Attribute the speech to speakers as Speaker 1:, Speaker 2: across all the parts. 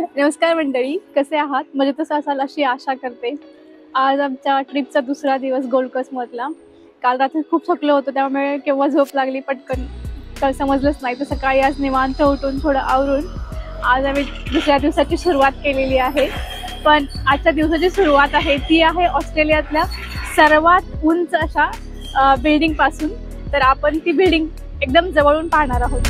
Speaker 1: नमस्कार मंडळी, कसे आहात? मजेतच असाल अशी आशा करते। आज आमच्या ट्रिपचा दुसरा दिवस गोल्ड कोस्ट मधला। काल रात्री खूप थकलो होतो, त्यामुळे केव्हा झोप लागली पटकन काल समजलंच नाही। तर सकाळी आज निवांत उठून थोडं आवरून आज आम्ही दुसऱ्या दिवसाची सुरुवात केलेली आहे। पण आजच्या दिवसाची सुरुवात आहे ती आहे ऑस्ट्रेलियातल्या सर्वात उंच अशा बिल्डिंग पासून। तर आपण ती बिल्डिंग एकदम जवळून पाहणार आहोत।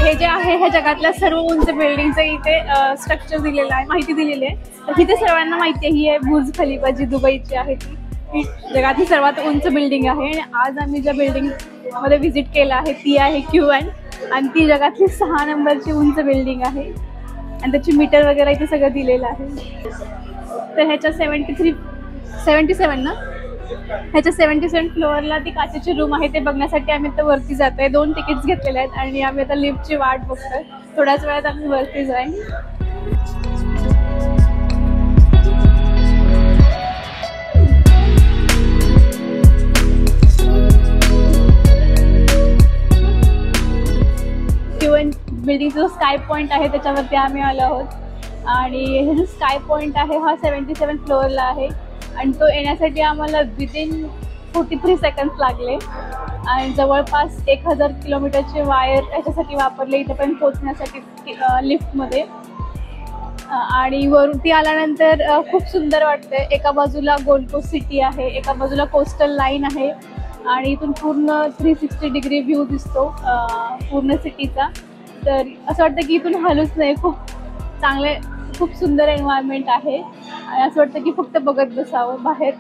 Speaker 1: हे जे आहे हे जगातल्या सर्व उंच बिल्डिंगचं इथे स्ट्रक्चर दिलेलं आहे, माहिती दिलेली आहे। तर इथे सर्वांना माहिती आहे, ही आहे बुर्ज खलिफा जी दुबईची आहे। ती जगातली सर्वात उंच बिल्डिंग आहे आणि आज आम्ही ज्या बिल्डिंग मध्ये व्हिजिट केलं आहे ती आहे QN आणि ती जगातली 6 नंबरची उंच बिल्डिंग आहे आणि त्याची मीटर वगैरे इथे सगळं दिलेलं आहे। तर ह्याच्या 77 ना, ह्याच्या 77 फ्लोअरला ती काचेची रूम आहे, ते बघण्यासाठी आम्ही आता वरती जातोय। 2 तिकीट्स घेतलेले आहेत आणि आम्ही आता लिफ्टची वाट बघतोय। थोड्याच वेळात आम्ही वरती जाईन। QN बिल्डिंगचा जो स्काय पॉइंट आहे त्याच्यावरती आम्ही आलो आहोत आणि हे जो स्काय पॉइंट आहे हा 77 फ्लोअरला आहे आणि तो येण्यासाठी आम्हाला विदिन 43 सेकंड्स लागले आणि जवळपास 1000 किलोमीटरचे वायर याच्यासाठी वापरले इथेपर्यंत पोहोचण्यासाठी लिफ्टमध्ये। आणि वरती आल्यानंतर खूप सुंदर वाटतंय। एका बाजूला गोल्ड कोस्ट सिटी आहे, एका बाजूला कोस्टल लाईन आहे आणि इथून पूर्ण 360 डिग्री व्ह्यू दिसतो पूर्ण सिटीचा। तर असं वाटतं की इथून हलूच नाही, खूप चांगले खूप सुंदर एन्व्हायरमेंट आहे आणि असं वाटतं की फक्त बघत बसावं बाहेर।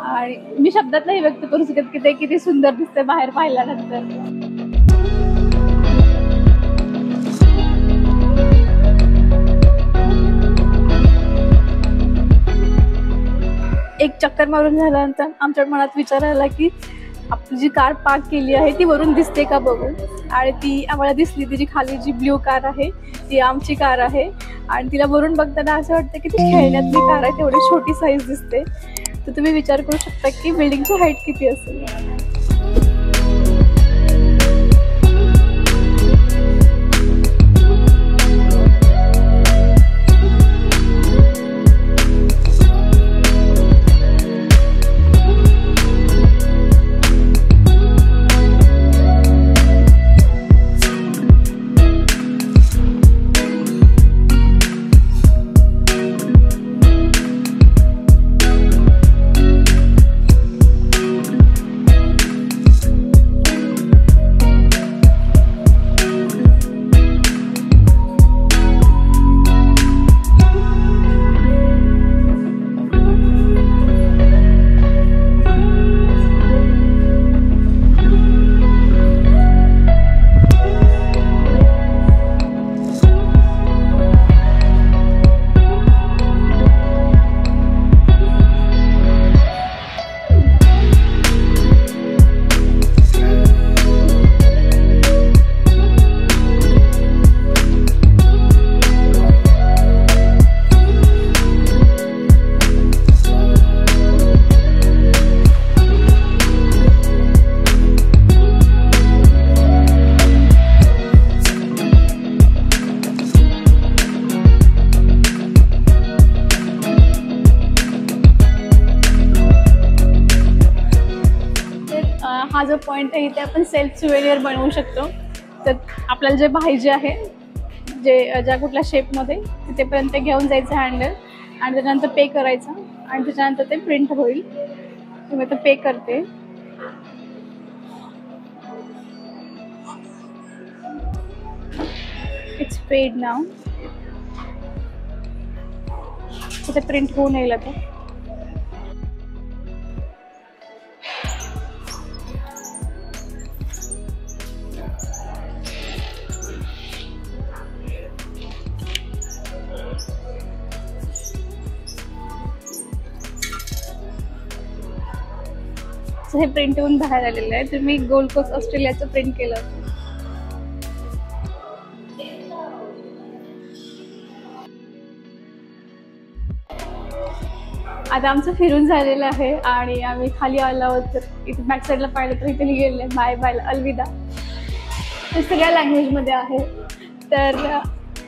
Speaker 1: आणि मी शब्दात नाही व्यक्त करू शकत की ते किती सुंदर दिसते बाहेर पाहिल्यानंतर। एक चक्कर मारून झाल्यानंतर आमच्या मनात विचार आला की आपली जी कार पार्क केली आहे ती वरून दिसते का बघू, आणि ती आम्हाला दिसली। तिची खाली जी ब्ल्यू कार आहे ती आमची कार आहे आणि तिला वरून बघताना असं वाटतं की ती खेळण्यातली कार आहे, तेवढी छोटी साईज दिसते। तर तुम्ही विचार करू शकता की बिल्डिंगची हाईट किती असेल। हा जो पॉइंट आहे इथे आपण सेल्फ सुवेनियर बनवू शकतो। तर आपल्याला जे पाहिजे आहे ज्या कुठल्या शेपमध्ये तिथेपर्यंत घेऊन जायचं हँडल आणि त्याच्यानंतर पे करायचं आणि त्याच्यानंतर ते प्रिंट होईल। मी आता पे करते। इट्स पेड नाव। तिथे प्रिंट होऊन येईल आता। हे प्रिंट होऊन बाहेर आलेलं आहे। तर मी गोल्ड कोस्ट ऑस्ट्रेलियाचं प्रिंट केलं होतं। आता आमचं फिरून झालेलं आहे आणि आम्ही खाली आलो आहोत। तर इथे बॅक साईडला पाहिलं तर इथे लिहिलेलं आहे बाय बाय अलविदा। ते सगळ्या लँग्वेजमध्ये आहे. तर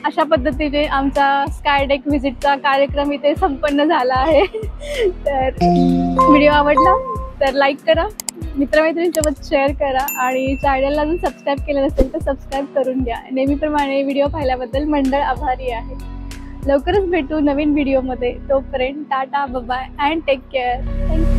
Speaker 1: अशा पद्धतीने आमचा स्काय डेक व्हिजिटचा कार्यक्रम इथे संपन्न झाला आहे. तर व्हिडिओ आवडला तर लाईक करा, मित्रमैत्रिणींसोबत शेअर करा आणि चॅनलला अजून सबस्क्राईब केलं नसेल तर सबस्क्राईब करून घ्या. नेहमीप्रमाणे व्हिडिओ पाहिल्याबद्दल मंडळ आभारी आहे. लवकरच भेटू नवीन व्हिडिओमध्ये. तोपर्यंत tata, bye bye and take care. Thank you.